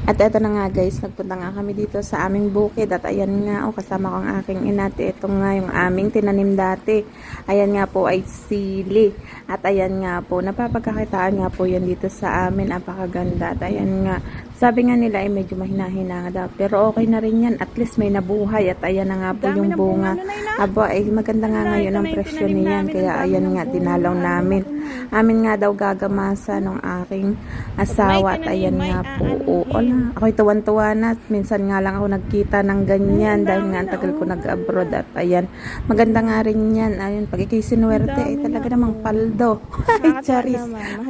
At eto na nga guys, nagpunta nga kami dito sa aming bukid at ayan nga, kasama ko ang aking inate. Ito nga yung aming tinanim dati. Ayan nga po ay sili. At ayan nga po, napapagkakitaan nga po yan dito sa amin. Apakaganda. At ayan nga, sabi nga nila ay medyo mahina-hina nga daw. Pero okay na rin yan. At least may nabuhay. At ayan na nga po yung bunga. Aba, ay maganda nga ngayon ang presyo niyan. Kaya ayan nga, dinalaw namin. Amin nga daw gagamasa ng aking asawa. At ayan nga po, ako'y tuwan-tuwa na. Minsan nga lang ako nagkita ng ganyan dahil nga ang tagal ko nag-abroad. At ayan, maganda nga rin yan. Ayun, pag ikay sinuwerte, ay talaga namang paldo. Ay, charis.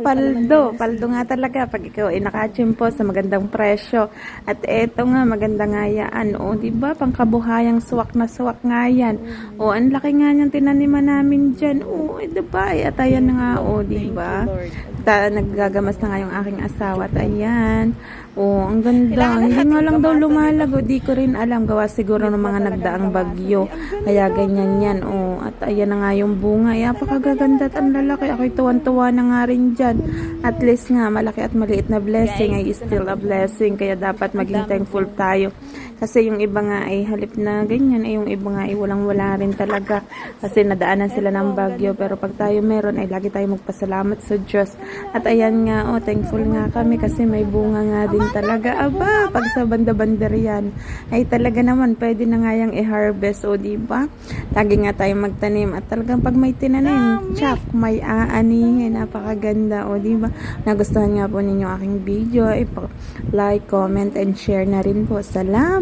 Paldo. Paldo nga talaga pag ikaw ay nakachimpo sa magandang presyo. At eto nga, maganda nga yan. O, diba? Pangkabuhayang suwak na suwak nga yan. O, ang laki nga niyang tinaniman namin dyan. O, diba? At ayan nga, o, diba? Naggagamas na nga yung aking asawa. At ayan. Oh, ang ganda. Hindi nga lang daw lumalago. Di ko rin alam. Gawa siguro ng mga nagdaang bagyo. Kaya ganyan yan. Oh, at ayan na nga yung bunga. Ay, apakagaganda at ang lalaki. Ako'y tuwan-tuwa na nga rin dyan. At least nga, malaki at maliit na blessing ay still a blessing. Kaya dapat maging thankful tayo. Kasi yung iba nga ay halip na ganyan. Ay yung iba nga ay walang-wala rin talaga. Kasi nadaanan sila ng bagyo. Pero pag tayo meron ay lagi tayo magpasalamat sa Diyos. At ayan nga, thankful nga kami kasi may bunga nga din talaga. Aba, pag sa banda-bander yan, ay talaga naman, pwede na nga yung i-harvest. O, diba? Lagi nga tayo magtanim. At talagang pag may tinanim, tsak, may aanihin. Napakaganda. O, diba? Nagustuhan nga po ninyo aking video. Like, comment, and share na rin po. Salamat!